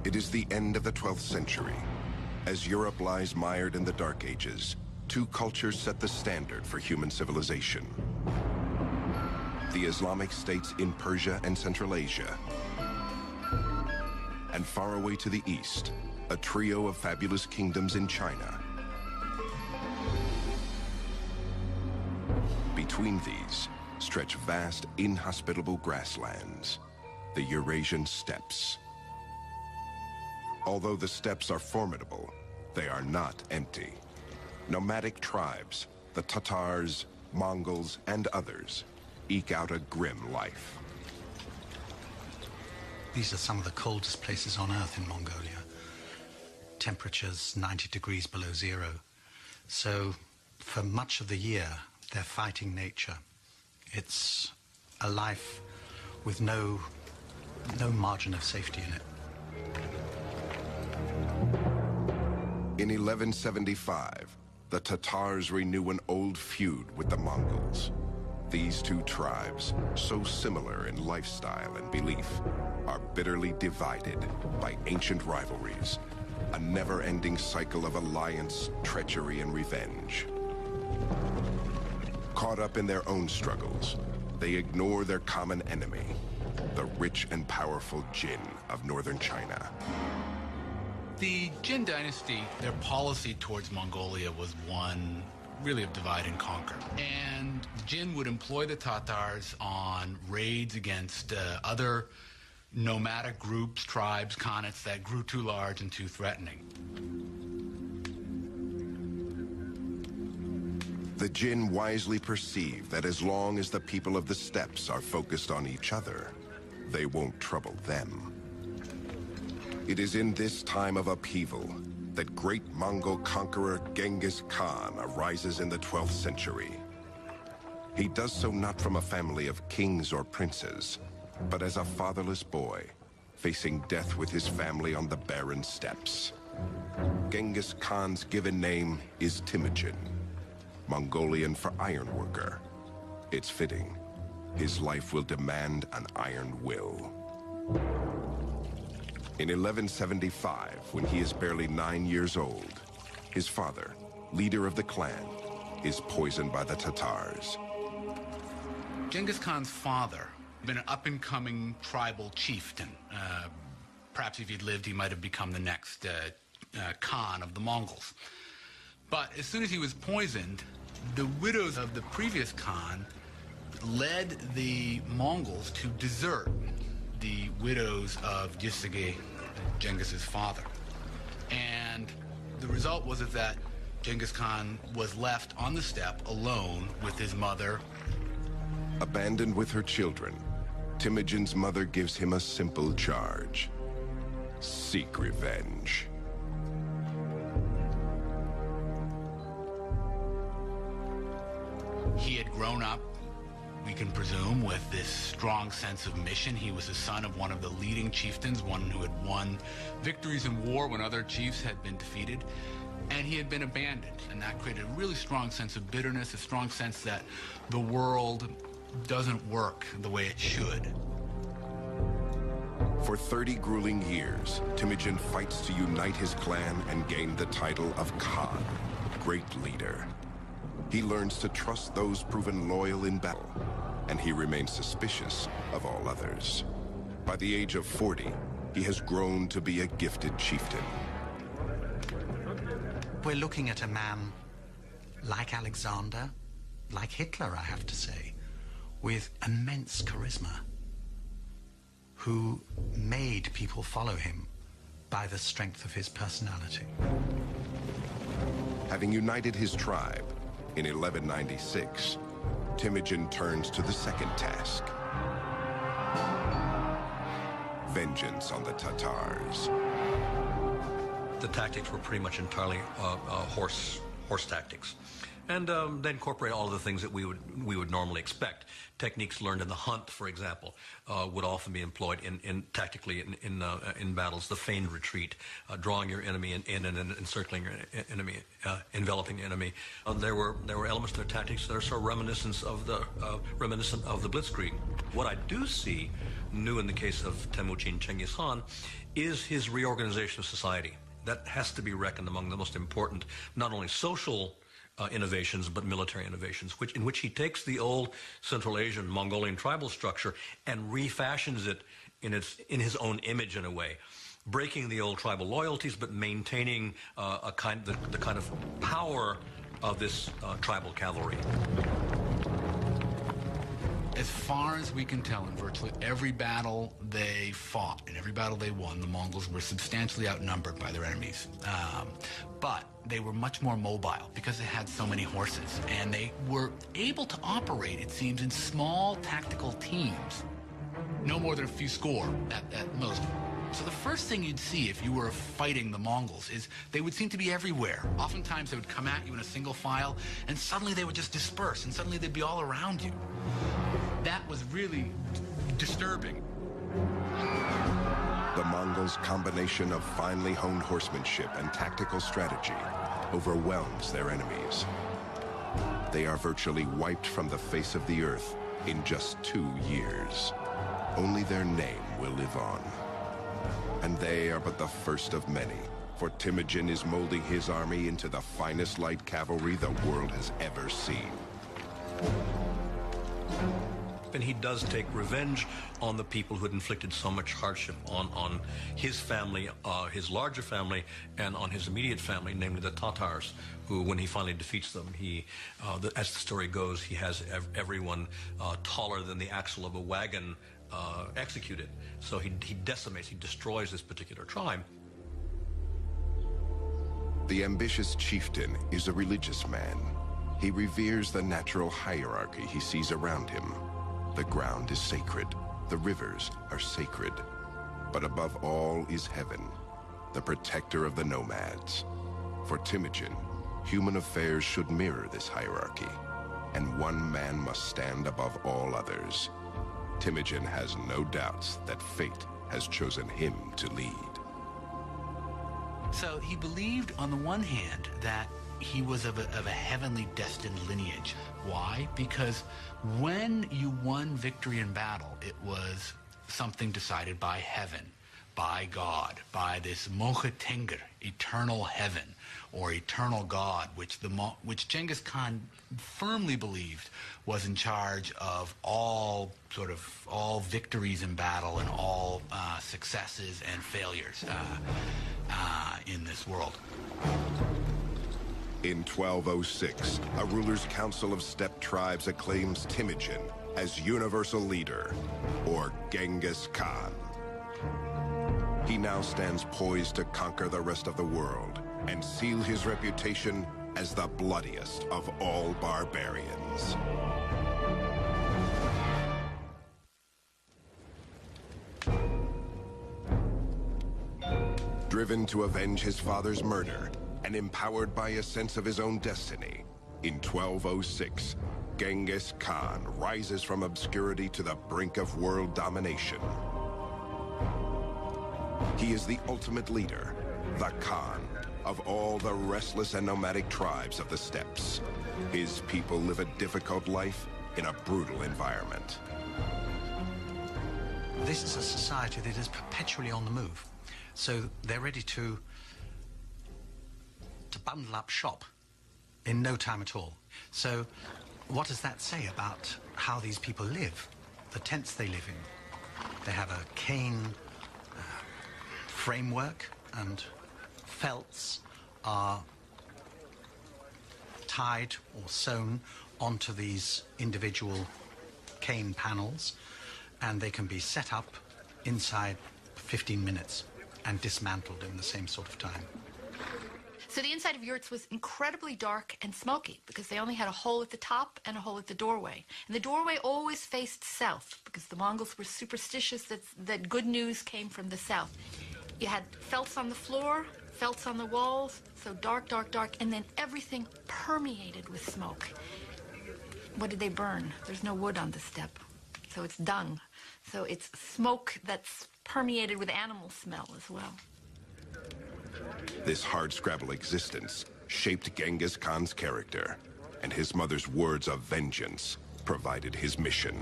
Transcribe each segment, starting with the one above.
It is the end of the 12th century. As Europe lies mired in the Dark Ages, two cultures set the standard for human civilization. The Islamic states in Persia and Central Asia, and far away to the east, a trio of fabulous kingdoms in China. Between these stretch vast, inhospitable grasslands, the Eurasian steppes. Although the steppes are formidable, they are not empty. Nomadic tribes, the Tatars, Mongols, and others, eke out a grim life. These are some of the coldest places on Earth in Mongolia. Temperatures 90 degrees below zero. So for much of the year, they're fighting nature. It's a life with no margin of safety in it. In 1175, the Tatars renew an old feud with the Mongols. These two tribes, so similar in lifestyle and belief, are bitterly divided by ancient rivalries, a never-ending cycle of alliance, treachery, and revenge. Caught up in their own struggles, they ignore their common enemy, the rich and powerful Jin of northern China. The Jin dynasty, their policy towards Mongolia was one really of divide and conquer. And Jin would employ the Tatars on raids against other nomadic groups, tribes, khanates that grew too large and too threatening. The Jin wisely perceive that as long as the people of the steppes are focused on each other, they won't trouble them. It is in this time of upheaval that great Mongol conqueror Genghis Khan arises in the 12th century. He does so not from a family of kings or princes, but as a fatherless boy, facing death with his family on the barren steppes. Genghis Khan's given name is Temujin, Mongolian for ironworker. It's fitting. His life will demand an iron will. In 1175, when he is barely 9 years old, his father, leader of the clan, is poisoned by the Tatars. Genghis Khan's father, been an up-and-coming tribal chieftain. Perhaps if he'd lived, he might have become the next Khan of the Mongols. But as soon as he was poisoned, the widows of the previous Khan led the Mongols to desert the widows of Jisige, Genghis's father. And the result was that Genghis Khan was left on the steppe alone with his mother. Abandoned with her children, Temujin's mother gives him a simple charge: seek revenge. He had grown up, we can presume, with this strong sense of mission. He was the son of one of the leading chieftains, one who had won victories in war when other chiefs had been defeated. And he had been abandoned, and that created a really strong sense of bitterness, a strong sense that the world doesn't work the way it should. For 30 grueling years, Temujin fights to unite his clan and gain the title of Khan, great leader. He learns to trust those proven loyal in battle, and he remains suspicious of all others. By the age of 40, he has grown to be a gifted chieftain. We're looking at a man like Alexander, like Hitler, I have to say, with immense charisma, who made people follow him by the strength of his personality. Having united his tribe, in 1196, Temujin turns to the second task: vengeance on the Tatars. The tactics were pretty much entirely horse tactics. And they incorporate all of the things that we would normally expect. Techniques learned in the hunt, for example, would often be employed tactically in battles. The feigned retreat, drawing your enemy in and encircling your enemy, enveloping the enemy. There were elements to their tactics that are sort of reminiscent of the Blitzkrieg. What I do see new in the case of Temujin Chengiz Khan is his reorganization of society. That has to be reckoned among the most important, not only social innovations, but military innovations, in which he takes the old Central Asian Mongolian tribal structure and refashions it in his own image in a way, breaking the old tribal loyalties, but maintaining the kind of power of this tribal cavalry. As far as we can tell, in virtually every battle they fought, in every battle they won, the Mongols were substantially outnumbered by their enemies. But they were much more mobile because they had so many horses, and they were able to operate, it seems, in small tactical teams. No more than a few score at most. So the first thing you'd see if you were fighting the Mongols is they would seem to be everywhere. Oftentimes they would come at you in a single file, and suddenly they would just disperse, and suddenly they'd be all around you. That was really disturbing. The Mongols' combination of finely honed horsemanship and tactical strategy overwhelms their enemies. They are virtually wiped from the face of the earth in just 2 years. Only their name will live on. And they are but the first of many, for Temujin is molding his army into the finest light cavalry the world has ever seen. And he does take revenge on the people who had inflicted so much hardship on his family, his larger family, and on his immediate family, namely the Tatars, who, when he finally defeats them, as the story goes, he has everyone taller than the axle of a wagon executed. So he decimates, he destroys this particular tribe. The ambitious chieftain is a religious man. He reveres the natural hierarchy he sees around him. The ground is sacred. The rivers are sacred. But above all is heaven, the protector of the nomads. For Temujin, human affairs should mirror this hierarchy, and one man must stand above all others. Temujin has no doubts that fate has chosen him to lead. So he believed, on the one hand, that he was of a heavenly destined lineage. Why? Because when you won victory in battle, it was something decided by heaven, by God, by this Mocha Tenger, eternal heaven, or eternal God, which Genghis Khan firmly believed was in charge of all victories in battle and all successes and failures in this world. In 1206, a ruler's council of steppe tribes acclaims Temujin as universal leader, or Genghis Khan. He now stands poised to conquer the rest of the world and seal his reputation as the bloodiest of all barbarians. Driven to avenge his father's murder, and empowered by a sense of his own destiny, in 1206, Genghis Khan rises from obscurity to the brink of world domination. He is the ultimate leader, the Khan, of all the restless and nomadic tribes of the steppes. His people live a difficult life in a brutal environment. This is a society that is perpetually on the move. So they're ready to bundle up shop in no time at all. So what does that say about how these people live? The tents they live in. They have a cane framework, and felts are tied or sewn onto these individual cane panels, and they can be set up inside 15 minutes and dismantled in the same sort of time. So the inside of yurts was incredibly dark and smoky because they only had a hole at the top and a hole at the doorway. And the doorway always faced south because the Mongols were superstitious that good news came from the south. You had felts on the floor, felts on the walls, so dark, dark, dark, and then everything permeated with smoke. What did they burn? There's no wood on the steppe, so it's dung. So it's smoke that's permeated with animal smell as well. This hardscrabble existence shaped Genghis Khan's character, and his mother's words of vengeance provided his mission.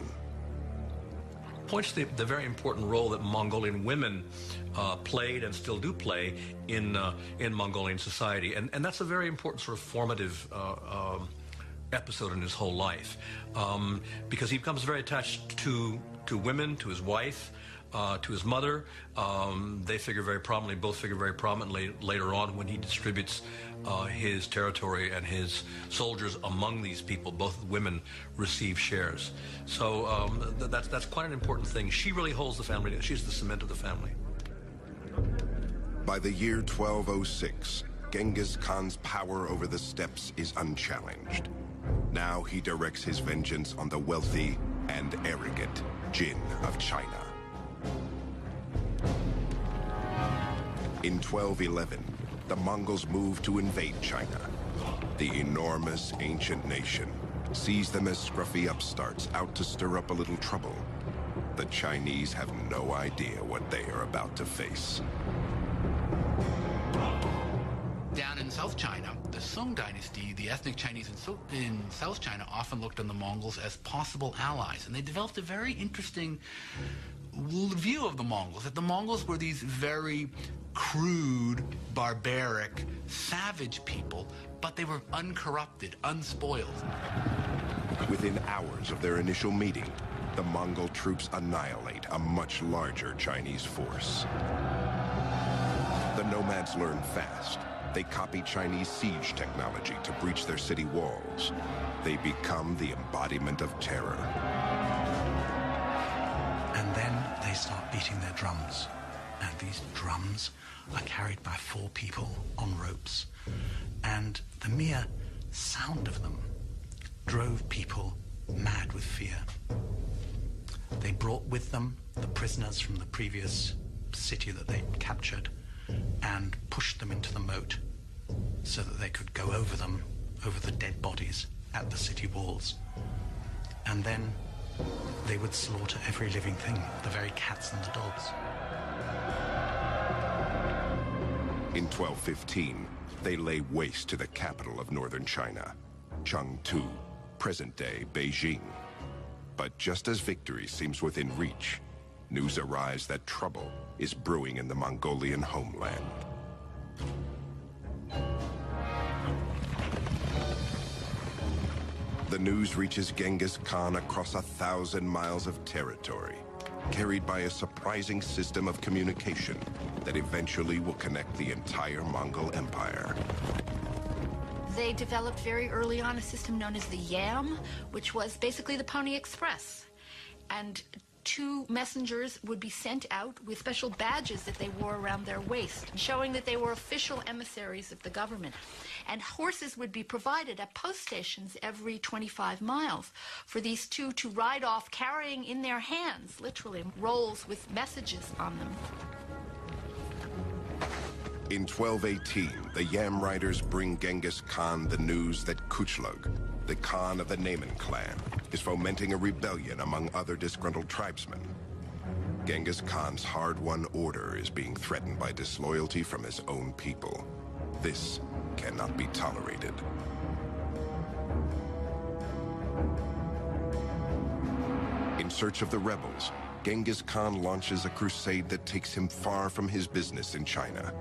Points to the very important role that Mongolian women played and still do play in Mongolian society, and that's a very important sort of formative episode in his whole life, because he becomes very attached to women, to his wife, to his mother. They figure very prominently, both figure very prominently later on when he distributes his territory and his soldiers among these people. Both women receive shares. So that's quite an important thing. She really holds the family. She's the cement of the family. By the year 1206, Genghis Khan's power over the steppes is unchallenged. Now he directs his vengeance on the wealthy and arrogant Jin of China. In 1211, the Mongols moved to invade China. The enormous ancient nation sees them as scruffy upstarts out to stir up a little trouble. The Chinese have no idea what they are about to face. Down in South China, the Sung dynasty, the ethnic Chinese in South China often looked on the Mongols as possible allies, and they developed a very interesting view of the Mongols, that the Mongols were these very crude, barbaric, savage people, but they were uncorrupted, unspoiled. Within hours of their initial meeting, the Mongol troops annihilate a much larger Chinese force. The nomads learn fast. They copy Chinese siege technology to breach their city walls. They become the embodiment of terror. And then they start beating their drums. And these drums are carried by 4 people on ropes. And the mere sound of them drove people mad with fear. They brought with them the prisoners from the previous city that they captured and pushed them into the moat so that they could go over them, over the dead bodies at the city walls. And then they would slaughter every living thing, the very cats and the dogs. In 1215, they lay waste to the capital of northern China, Chengdu, present-day Beijing. But just as victory seems within reach, news arrives that trouble is brewing in the Mongolian homeland. The news reaches Genghis Khan across 1,000 miles of territory, carried by a surprising system of communication that eventually will connect the entire Mongol Empire. They developed very early on a system known as the Yam, which was basically the Pony Express. And 2 messengers would be sent out with special badges that they wore around their waist, showing that they were official emissaries of the government. And horses would be provided at post stations every 25 miles for these 2 to ride off carrying in their hands, literally, rolls with messages on them. In 1218, the Yam riders bring Genghis Khan the news that Kuchlug, the Khan of the Naiman clan, is fomenting a rebellion among other disgruntled tribesmen. Genghis Khan's hard-won order is being threatened by disloyalty from his own people. This cannot be tolerated. In search of the rebels, Genghis Khan launches a crusade that takes him far from his business in China.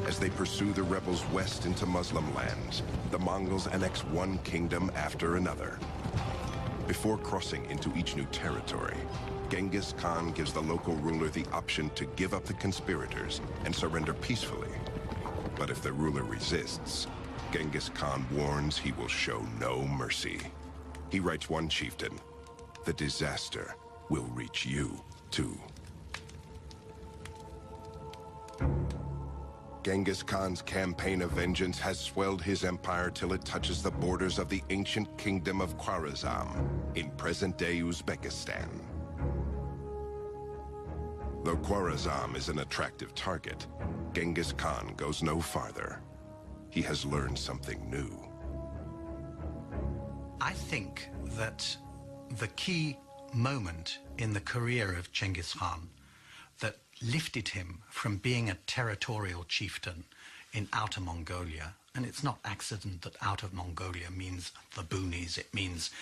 As they pursue the rebels west into Muslim lands, the Mongols annex one kingdom after another. Before crossing into each new territory, Genghis Khan gives the local ruler the option to give up the conspirators and surrender peacefully. But if the ruler resists, Genghis Khan warns he will show no mercy. He writes one chieftain, "The disaster will reach you, too." Genghis Khan's campaign of vengeance has swelled his empire till it touches the borders of the ancient kingdom of Khwarezm in present-day Uzbekistan. Though Khwarazm is an attractive target, Genghis Khan goes no farther. He has learned something new. I think that the key moment in the career of Genghis Khan that lifted him from being a territorial chieftain in Outer Mongolia, and it's not accident that Outer Mongolia means the boonies, it means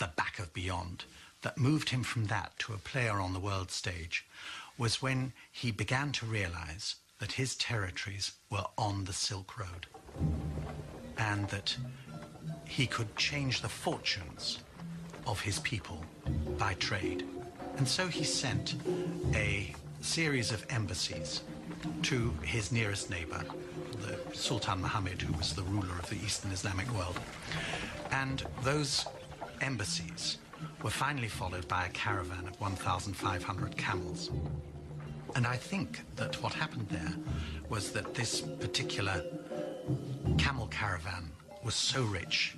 the back of beyond, that moved him from that to a player on the world stage was when he began to realize that his territories were on the Silk Road and that he could change the fortunes of his people by trade. And so he sent a series of embassies to his nearest neighbor, the Sultan Muhammad, who was the ruler of the Eastern Islamic world. And those embassies were finally followed by a caravan of 1,500 camels. And I think that what happened there was that this particular camel caravan was so rich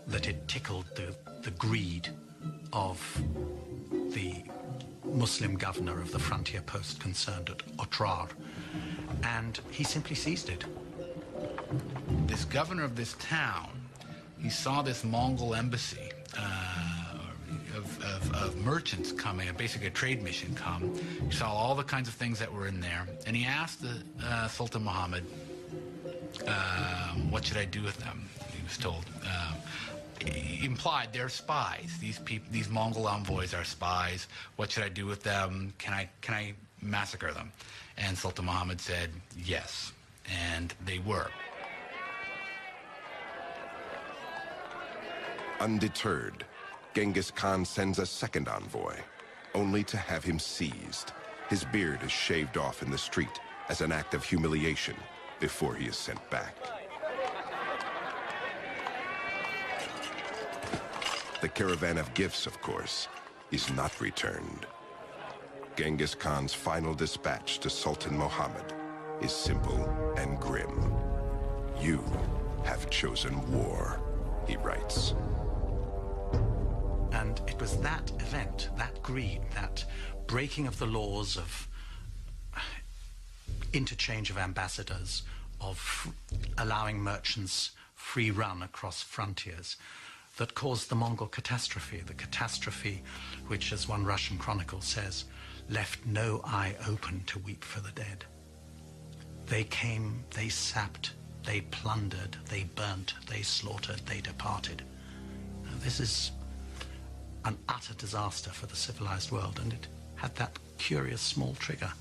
that it tickled the greed of the Muslim governor of the frontier post concerned at Otrar, and he simply seized it. This governor of this town, he saw this Mongol embassy of merchants coming, basically a trade mission come. He saw all the kinds of things that were in there, and he asked the Sultan Muhammad, what should I do with them? He was told. He implied they're spies. These Mongol envoys are spies. What should I do with them? Can I massacre them? And Sultan Muhammad said yes, and they were. Undeterred, Genghis Khan sends a second envoy, only to have him seized. His beard is shaved off in the street as an act of humiliation before he is sent back. The caravan of gifts, of course, is not returned. Genghis Khan's final dispatch to Sultan Muhammad is simple and grim. You have chosen war, he writes. And it was that event, that greed, that breaking of the laws of interchange of ambassadors, of allowing merchants free run across frontiers, that caused the Mongol catastrophe, the catastrophe which, as one Russian chronicle says, left no eye open to weep for the dead. They came, they sapped, they plundered, they burnt, they slaughtered, they departed. Now, this is an utter disaster for the civilized world, and it had that curious small trigger.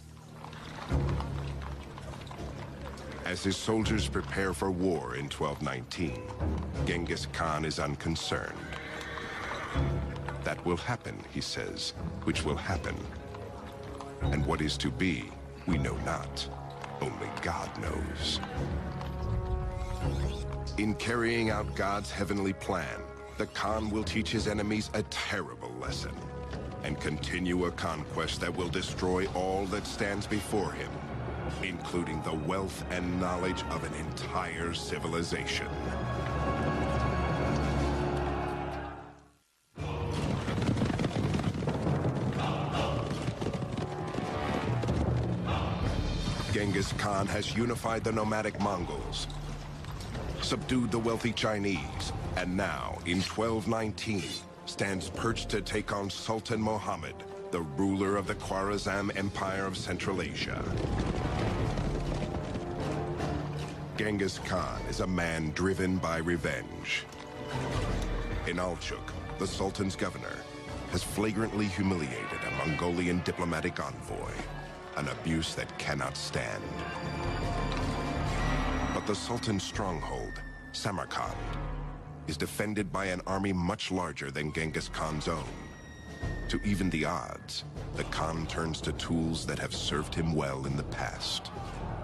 As his soldiers prepare for war in 1219, Genghis Khan is unconcerned. That will happen, he says, which will happen. And what is to be, we know not. Only God knows. In carrying out God's heavenly plan, the Khan will teach his enemies a terrible lesson and continue a conquest that will destroy all that stands before him, including the wealth and knowledge of an entire civilization. Genghis Khan has unified the nomadic Mongols, subdued the wealthy Chinese, and now, in 1219, stands perched to take on Sultan Muhammad, the ruler of the Khwarazm Empire of Central Asia. Genghis Khan is a man driven by revenge. Inalchuk, the Sultan's governor, has flagrantly humiliated a Mongolian diplomatic envoy, an abuse that cannot stand. But the Sultan's stronghold, Samarkand, is defended by an army much larger than Genghis Khan's own. To even the odds, the Khan turns to tools that have served him well in the past: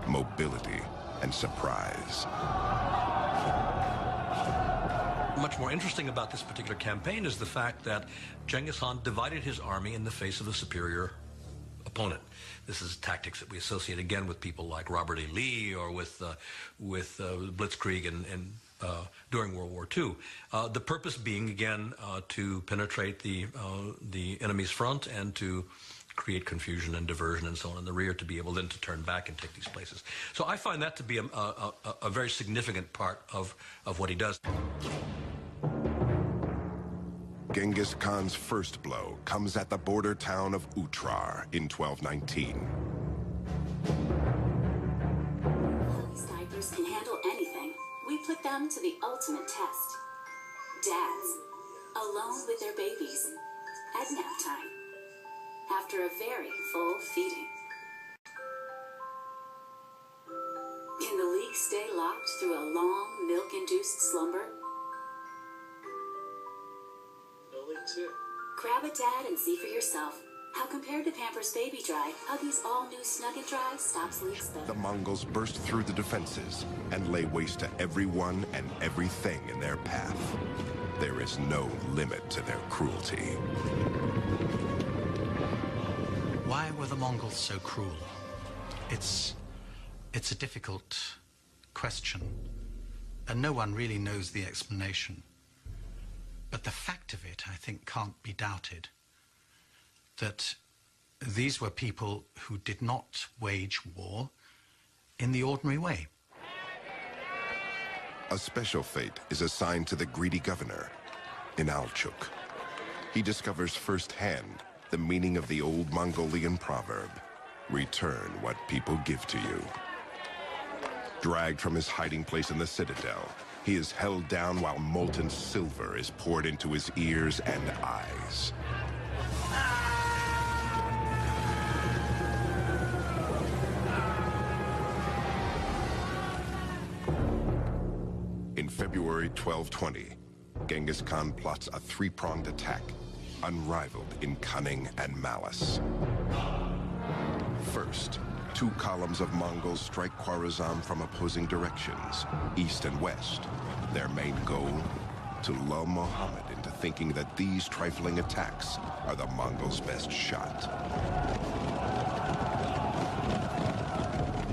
mobility and surprise. Much more interesting about this particular campaign is the fact that Genghis Khan divided his army in the face of a superior opponent. This is tactics that we associate again with people like Robert E. Lee or with Blitzkrieg and during World War II. The purpose being, again, to penetrate the enemy's front and to create confusion and diversion and so on in the rear to be able then to turn back and take these places. So I find that to be a very significant part of what he does. Genghis Khan's first blow comes at the border town of Utrar in 1219. These diapers can handle anything. We put them to the ultimate test. Dads, alone with their babies, at nap time, after a very full feeding. Can the leak stay locked through a long, milk-induced slumber? Grab a dad and see for yourself how, compared to Pampers Baby Dry, Huggies all-new Snug and Dry stops leaks The Mongols burst through the defenses and lay waste to everyone and everything in their path. There is no limit to their cruelty. Why were the Mongols so cruel? It's a difficult question, and no one really knows the explanation. But the fact of it, I think, can't be doubted, that these were people who did not wage war in the ordinary way. A special fate is assigned to the greedy governor in Alchuk. He discovers firsthand the meaning of the old Mongolian proverb, return what people give to you. Dragged from his hiding place in the citadel, he is held down while molten silver is poured into his ears and eyes. In February 1220, Genghis Khan plots a three-pronged attack, unrivaled in cunning and malice. First, 2 columns of Mongols strike Khwarezm from opposing directions, east and west. Their main goal? To lull Muhammad into thinking that these trifling attacks are the Mongols' best shot.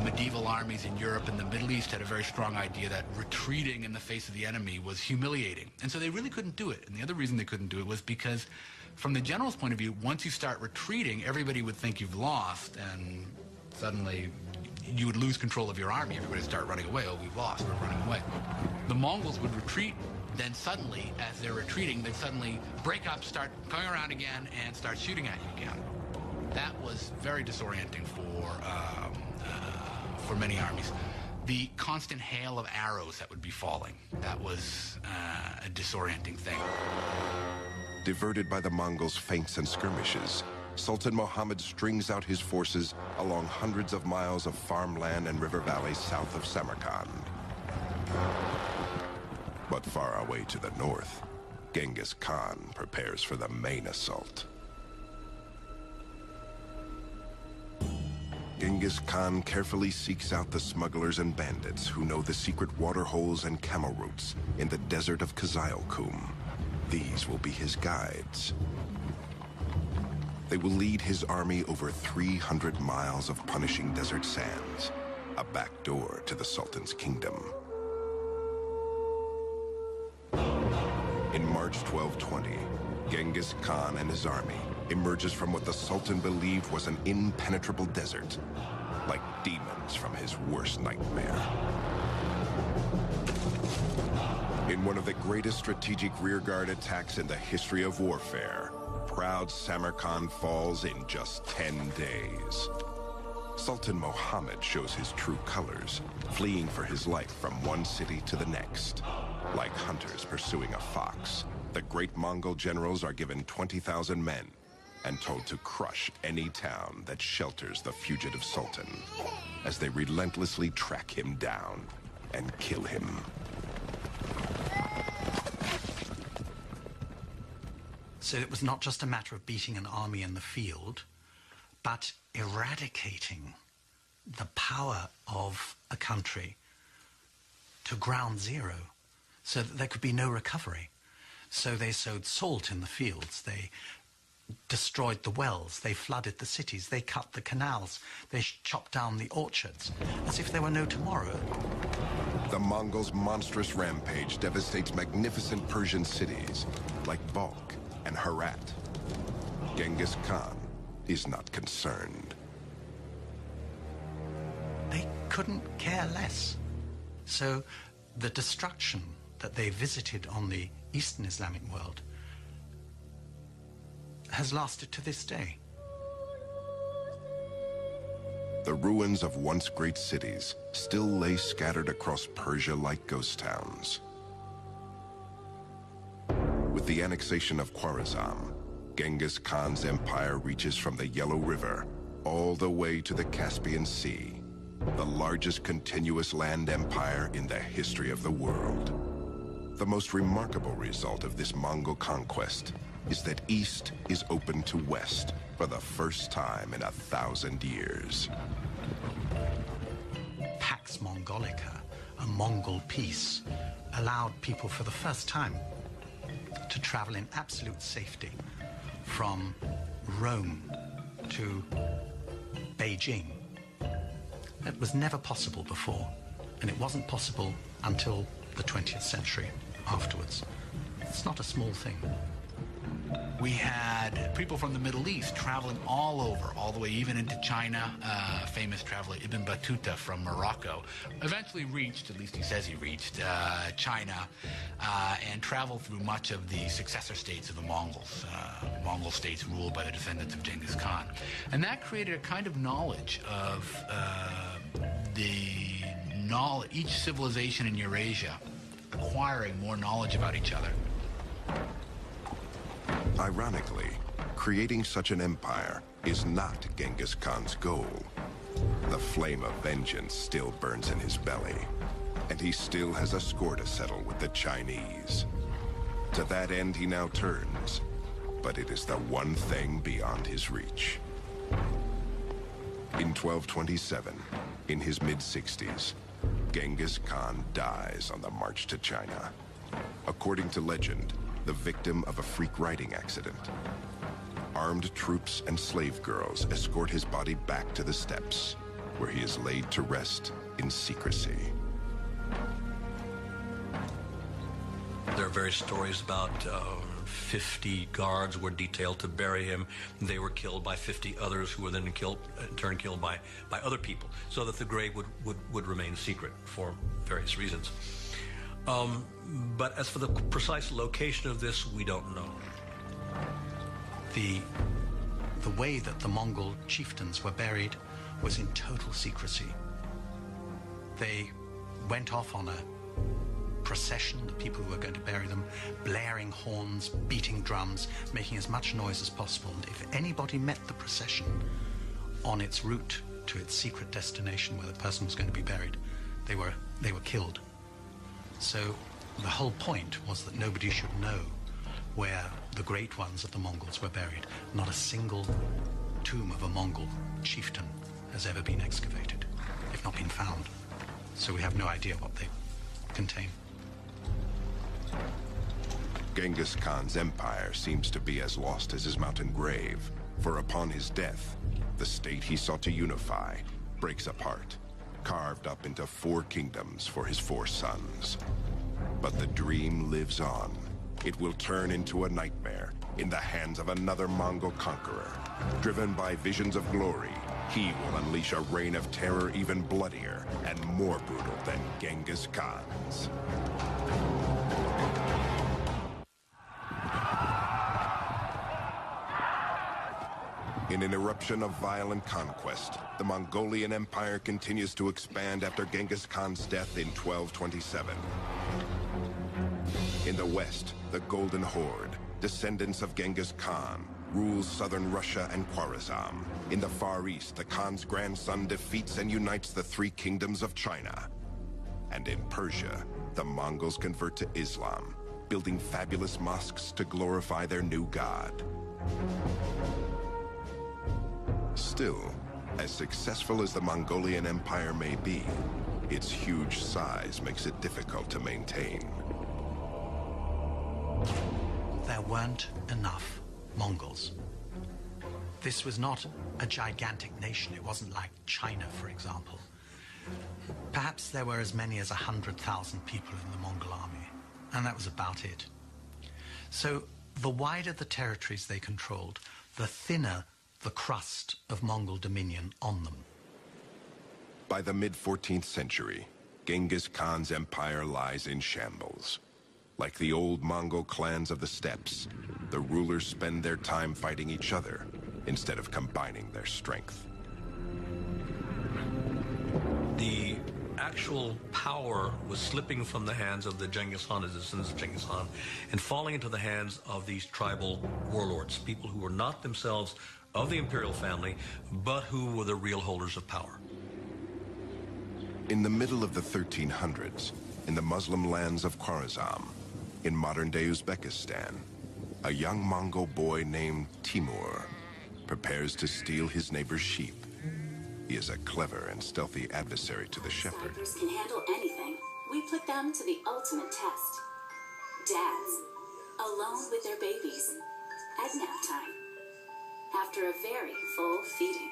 Medieval armies in Europe and the Middle East had a very strong idea that retreating in the face of the enemy was humiliating. And so they really couldn't do it. And the other reason they couldn't do it was because, from the general's point of view, once you start retreating, everybody would think you've lost, and suddenly you would lose control of your army. Everybody would start running away. Oh, we've lost. We're running away. The Mongols would retreat. Then suddenly, as they're retreating, they'd suddenly break up, start going around again, and start shooting at you again. That was very disorienting for many armies. The constant hail of arrows that would be falling, that was a disorienting thing. Diverted by the Mongols' feints and skirmishes, Sultan Muhammad strings out his forces along hundreds of miles of farmland and river valleys south of Samarkand. But far away to the north, Genghis Khan prepares for the main assault. Genghis Khan carefully seeks out the smugglers and bandits who know the secret water holes and camel routes in the desert of Kızılkum. These will be his guides. They will lead his army over 300 miles of punishing desert sands, a back door to the Sultan's kingdom. In March 1220, Genghis Khan and his army emerges from what the Sultan believed was an impenetrable desert, like demons from his worst nightmare. In one of the greatest strategic rearguard attacks in the history of warfare, proud Samarkand falls in just 10 days. Sultan Muhammad shows his true colors, fleeing for his life from one city to the next. Like hunters pursuing a fox, the great Mongol generals are given 20,000 men and told to crush any town that shelters the fugitive Sultan, as they relentlessly track him down and kill him. So it was not just a matter of beating an army in the field, but eradicating the power of a country to ground zero, so that there could be no recovery. So they sowed salt in the fields, they destroyed the wells, they flooded the cities, they cut the canals, they chopped down the orchards, as if there were no tomorrow. The Mongols' monstrous rampage devastates magnificent Persian cities like Balkh and Herat. Genghis Khan, is not concerned. They couldn't care less. So the destruction that they visited on the Eastern Islamic world has lasted to this day. The ruins of once great cities still lay scattered across Persia like ghost towns. With the annexation of Khwarezm, Genghis Khan's empire reaches from the Yellow River all the way to the Caspian Sea, the largest continuous land empire in the history of the world. The most remarkable result of this Mongol conquest is that East is open to West for the first time in 1,000 years. Pax Mongolica, a Mongol peace, allowed people for the first time to travel in absolute safety from Rome to Beijing. That was never possible before, and it wasn't possible until the 20th century afterwards. It's not a small thing. We had people from the Middle East traveling all over, all the way even into China. Famous traveler Ibn Battuta from Morocco eventually reached, at least he says he reached, China and traveled through much of the successor states of the Mongols, Mongol states ruled by the descendants of Genghis Khan. And that created a kind of knowledge of each civilization in Eurasia acquiring more knowledge about each other. Ironically, creating such an empire is not Genghis Khan's goal. The flame of vengeance still burns in his belly, and he still has a score to settle with the Chinese. To that end he now turns, but it is the one thing beyond his reach. In 1227, in his mid-60s, Genghis Khan dies on the march to China. According to legend, the victim of a freak riding accident. Armed troops and slave girls escort his body back to the steppes, where he is laid to rest in secrecy. There are various stories about 50 guards were detailed to bury him. They were killed by 50 others who were then killed, in turn killed by other people, so that the grave would remain secret for various reasons. But as for the precise location of this, we don't know. The way that the Mongol chieftains were buried was in total secrecy. They went off on a procession, the people who were going to bury them, blaring horns, beating drums, making as much noise as possible. And if anybody met the procession on its route to its secret destination where the person was going to be buried, they were killed. So the whole point was that nobody should know where the great ones of the Mongols were buried. Not a single tomb of a Mongol chieftain has ever been excavated. They've not been found. So we have no idea what they contain. Genghis Khan's empire seems to be as lost as his mountain grave, for upon his death, the state he sought to unify breaks apart, carved up into 4 kingdoms for his 4 sons. But the dream lives on. It will turn into a nightmare in the hands of another Mongol conqueror. Driven by visions of glory, he will unleash a reign of terror even bloodier and more brutal than Genghis Khan's. In an eruption of violent conquest, the Mongolian Empire continues to expand after Genghis Khan's death in 1227. In the west, the Golden Horde, descendants of Genghis Khan, rules southern Russia and Khwarezm. In the Far East, the Khan's grandson defeats and unites the 3 kingdoms of China. And in Persia, the Mongols convert to Islam, building fabulous mosques to glorify their new god. Still, as successful as the Mongolian Empire may be, its huge size makes it difficult to maintain. There weren't enough Mongols. This was not a gigantic nation. It wasn't like China, for example. Perhaps there were as many as 100,000 people in the Mongol army, and that was about it. So the wider the territories they controlled, the thinner the crust of Mongol dominion on them. By the mid-14th century, Genghis Khan's empire lies in shambles. Like the old Mongol clans of the steppes, the rulers spend their time fighting each other instead of combining their strength. The actual power was slipping from the hands of the Genghis Khan, the descendants of Genghis Khan, and falling into the hands of these tribal warlords, people who were not themselves of the imperial family, but who were the real holders of power. In the middle of the 1300s, in the Muslim lands of Khwarezm, in modern-day Uzbekistan, a young Mongol boy named Timur prepares to steal his neighbor's sheep. He is a clever and stealthy adversary to the shepherd. Snipers can handle anything. We put them to the ultimate test. Dads, alone with their babies, at nap time, after a very full feeding.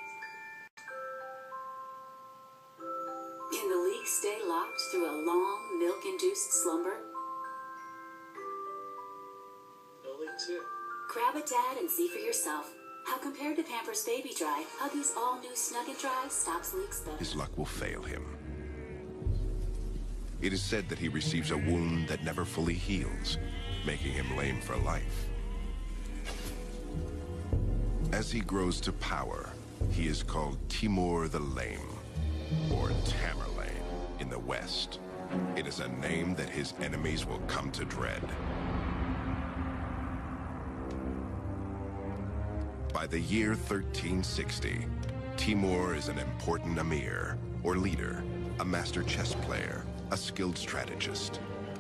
Can the league stay locked through a long, milk-induced slumber? No league too. Grab a dad and see for yourself. How compared to Pampers Baby Dry, Huggies all-new Snug & Dry stops leaks better. His luck will fail him. It is said that he receives a wound that never fully heals, making him lame for life. As he grows to power, he is called Timur the Lame, or Tamerlane in the West. It is a name that his enemies will come to dread. By the year 1360, Timur is an important emir, or leader, a master chess player, a skilled strategist.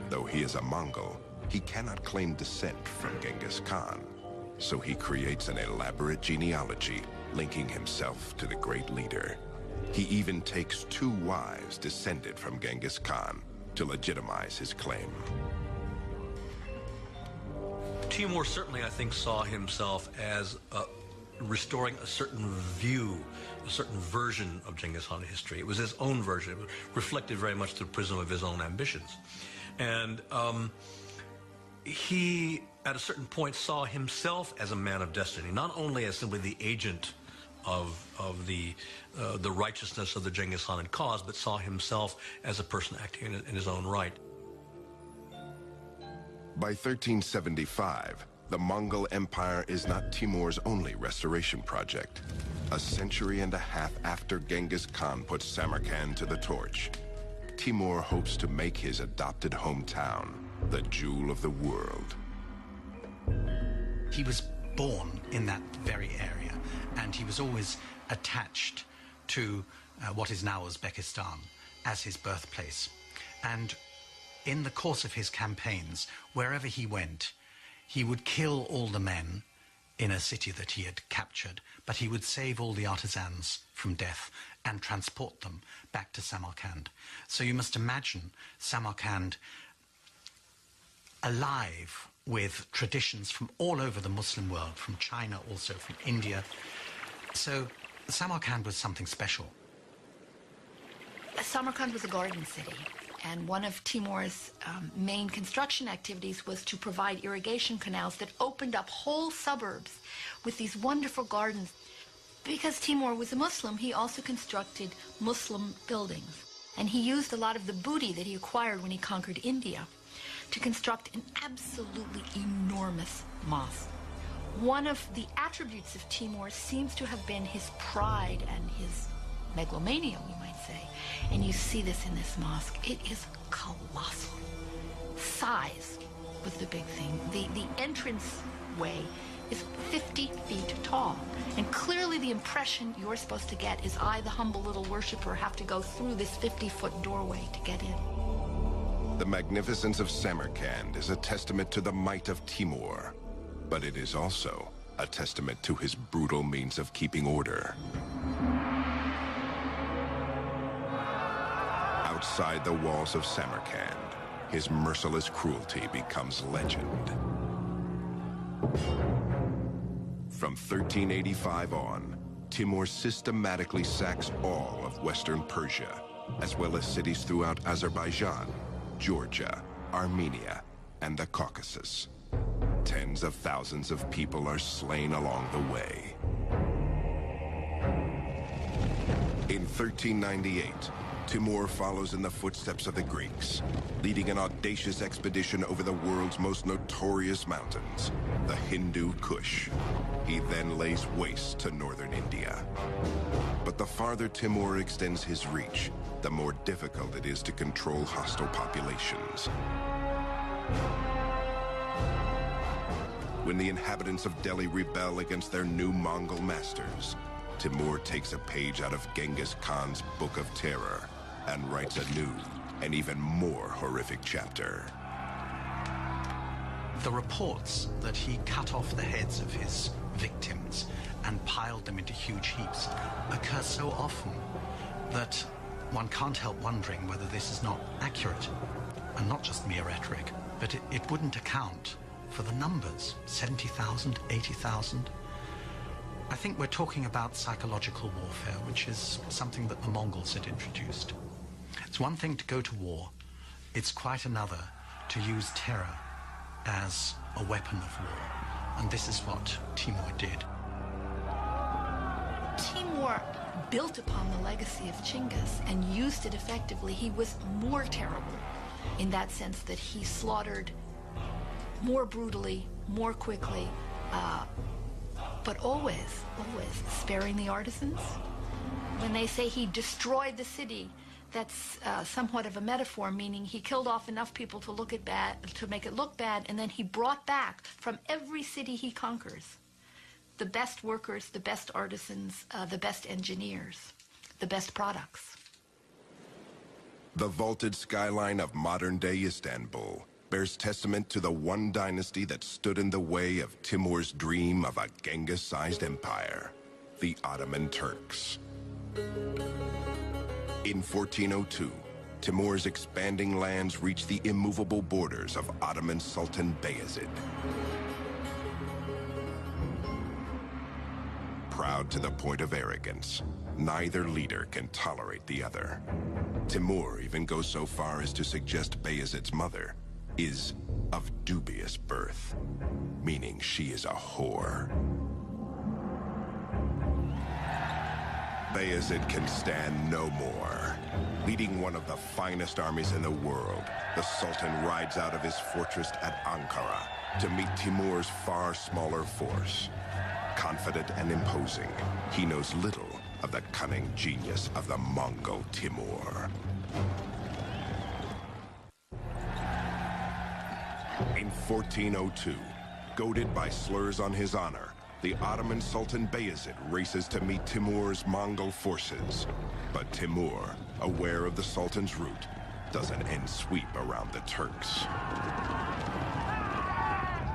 Though he is a Mongol, he cannot claim descent from Genghis Khan, so he creates an elaborate genealogy linking himself to the great leader. He even takes 2 wives descended from Genghis Khan to legitimize his claim. Timur certainly, I think, saw himself as restoring a certain view, a certain version of Genghis Khan history. It was his own version. It reflected very much through the prism of his own ambitions. And he, at a certain point, saw himself as a man of destiny, not only as simply the agent of the righteousness of the Genghis Khan cause, but saw himself as a person acting in his own right. By 1375, the Mongol Empire is not Timur's only restoration project. A century and a half after Genghis Khan put Samarkand to the torch, Timur hopes to make his adopted hometown the jewel of the world. He was born in that very area, and he was always attached to what is now Uzbekistan as his birthplace. And in the course of his campaigns, wherever he went, he would kill all the men in a city that he had captured, but he would save all the artisans from death and transport them back to Samarkand. So you must imagine Samarkand alive with traditions from all over the Muslim world, from China, also from India. So Samarkand was something special. Samarkand was a garden city, and one of Timur's main construction activities was to provide irrigation canals that opened up whole suburbs with these wonderful gardens. Because Timur was a Muslim, he also constructed Muslim buildings, and he used a lot of the booty that he acquired when he conquered India to construct an absolutely enormous mosque. One of the attributes of Timur seems to have been his pride and his megalomania, we might say. And you see this in this mosque. It is colossal. Size was the big thing. The entrance way is 50 feet tall. And clearly the impression you're supposed to get is I, the humble little worshiper, have to go through this 50-foot doorway to get in. The magnificence of Samarkand is a testament to the might of Timur, but it is also a testament to his brutal means of keeping order. Outside the walls of Samarkand, his merciless cruelty becomes legend. From 1385 on, Timur systematically sacks all of Western Persia, as well as cities throughout Azerbaijan, Georgia, Armenia, and the Caucasus. Tens of thousands of people are slain along the way. In 1398, Timur follows in the footsteps of the Greeks, leading an audacious expedition over the world's most notorious mountains, the Hindu Kush. He then lays waste to northern India. But the farther Timur extends his reach, the more difficult it is to control hostile populations. When the inhabitants of Delhi rebel against their new Mongol masters, Timur takes a page out of Genghis Khan's Book of Terror and writes a new and even more horrific chapter. The reports that he cut off the heads of his victims and piled them into huge heaps occur so often that one can't help wondering whether this is not accurate and not just mere rhetoric, but it wouldn't account for the numbers, 70,000, 80,000. I think we're talking about psychological warfare, which is something that the Mongols had introduced. It's one thing to go to war. It's quite another to use terror as a weapon of war. And this is what Timur did. Timur built upon the legacy of Genghis and used it effectively. He was more terrible in that sense that he slaughtered more brutally, more quickly, but always sparing the artisans. When they say he destroyed the city, that's somewhat of a metaphor, meaning he killed off enough people to make it look bad, and then he brought back from every city he conquers the best workers, the best artisans, the best engineers, the best products. The vaulted skyline of modern-day Istanbul bears testament to the one dynasty that stood in the way of Timur's dream of a Genghis-sized empire, the Ottoman Turks. In 1402, Timur's expanding lands reached the immovable borders of Ottoman Sultan Bayezid. Proud to the point of arrogance, neither leader can tolerate the other. Timur even goes so far as to suggest Bayezid's mother is of dubious birth, meaning she is a whore. Bayezid can stand no more. Leading one of the finest armies in the world, the Sultan rides out of his fortress at Ankara to meet Timur's far smaller force. Confident and imposing, he knows little of the cunning genius of the Mongol Timur. In 1402, goaded by slurs on his honor, the Ottoman Sultan Bayezid races to meet Timur's Mongol forces. But Timur, aware of the Sultan's route, does an end sweep around the Turks.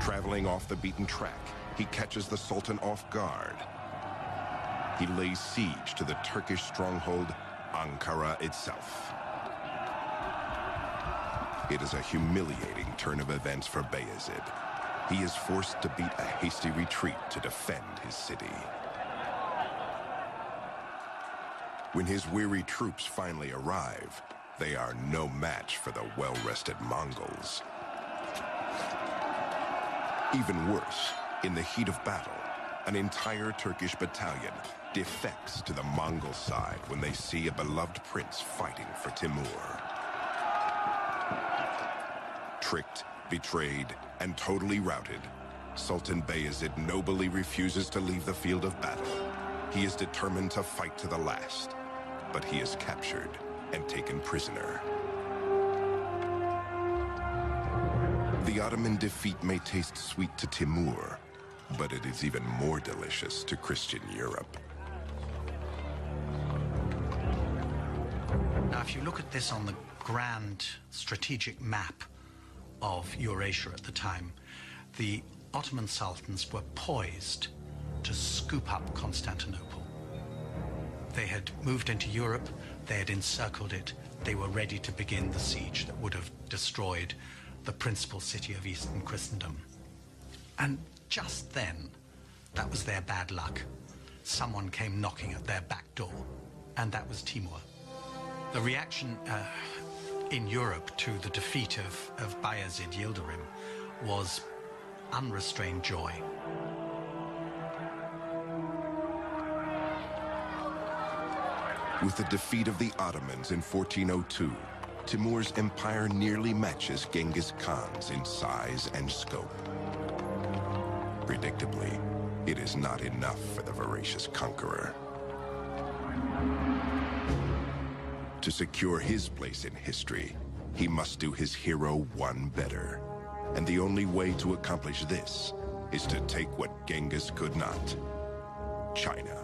Traveling off the beaten track, he catches the Sultan off guard. He lays siege to the Turkish stronghold, Ankara itself. It is a humiliating turn of events for Bayezid. He is forced to beat a hasty retreat to defend his city. When his weary troops finally arrive, they are no match for the well-rested Mongols. Even worse, in the heat of battle, an entire Turkish battalion defects to the Mongol side when they see a beloved prince fighting for Timur. Tricked, betrayed, and totally routed, Sultan Bayezid nobly refuses to leave the field of battle. He is determined to fight to the last, but he is captured and taken prisoner. The Ottoman defeat may taste sweet to Timur, but it is even more delicious to Christian Europe. Now, if you look at this on the grand strategic map of Eurasia at the time, the Ottoman sultans were poised to scoop up Constantinople. They had moved into Europe, they had encircled it, they were ready to begin the siege that would have destroyed the principal city of Eastern Christendom. And just then, that was their bad luck. Someone came knocking at their back door, and that was Timur. The reaction in Europe to the defeat of Bayezid Yildirim was unrestrained joy. With the defeat of the Ottomans in 1402, Timur's empire nearly matches Genghis Khan's in size and scope. Predictably, it is not enough for the voracious conqueror. To secure his place in history, he must do his hero one better. And the only way to accomplish this is to take what Genghis could not: China.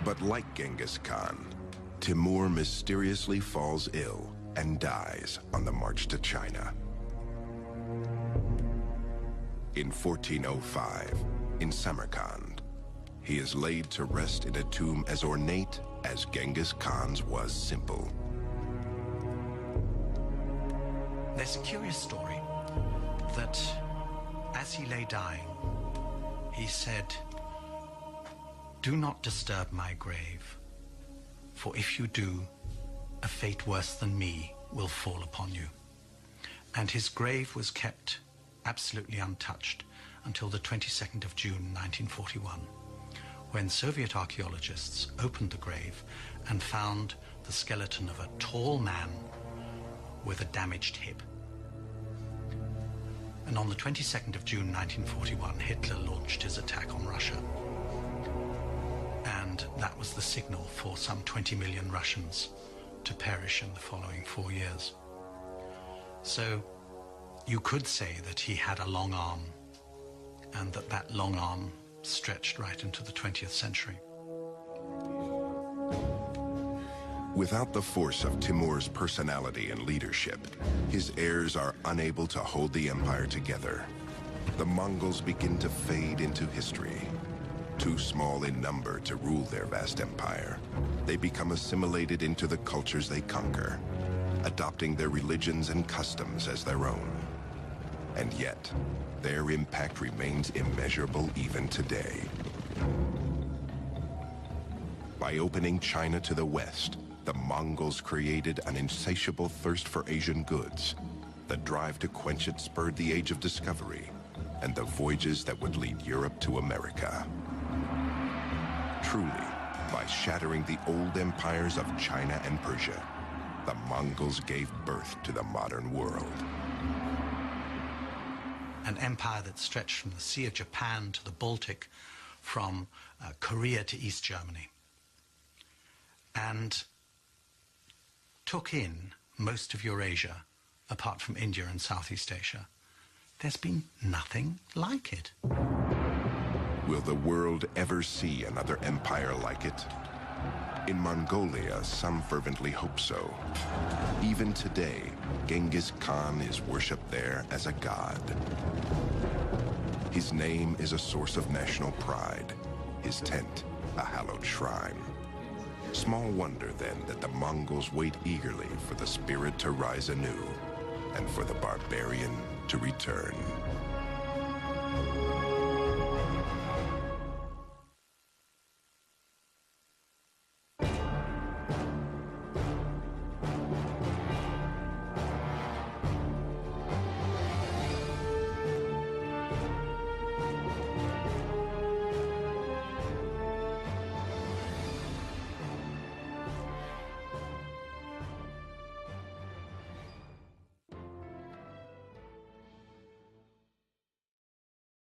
But like Genghis Khan, Timur mysteriously falls ill and dies on the march to China. In 1405, in Samarkand, he is laid to rest in a tomb as ornate as Genghis Khan's was simple. There's a curious story that as he lay dying, he said, "Do not disturb my grave, for if you do, a fate worse than me will fall upon you." And his grave was kept absolutely untouched until the 22nd of June 1941, when Soviet archaeologists opened the grave and found the skeleton of a tall man with a damaged hip. And on the 22nd of June 1941, Hitler launched his attack on Russia. And that was the signal for some 20 million Russians to perish in the following 4 years. So you could say that he had a long arm, and that long arm stretched right into the 20th century. Without the force of Timur's personality and leadership, his heirs are unable to hold the empire together. The Mongols begin to fade into history. Too small in number to rule their vast empire, they become assimilated into the cultures they conquer, adopting their religions and customs as their own. And yet, their impact remains immeasurable even today. By opening China to the west, the Mongols created an insatiable thirst for Asian goods. The drive to quench it spurred the Age of Discovery and the voyages that would lead Europe to America. Truly, by shattering the old empires of China and Persia, the Mongols gave birth to the modern world. An empire that stretched from the Sea of Japan to the Baltic, from Korea to East Germany, and took in most of Eurasia, apart from India and Southeast Asia. There's been nothing like it. Will the world ever see another empire like it? In Mongolia, some fervently hope so. Even today, Genghis Khan is worshipped there as a god. His name is a source of national pride, his tent a hallowed shrine. Small wonder, then, that the Mongols wait eagerly for the spirit to rise anew and for the barbarian to return.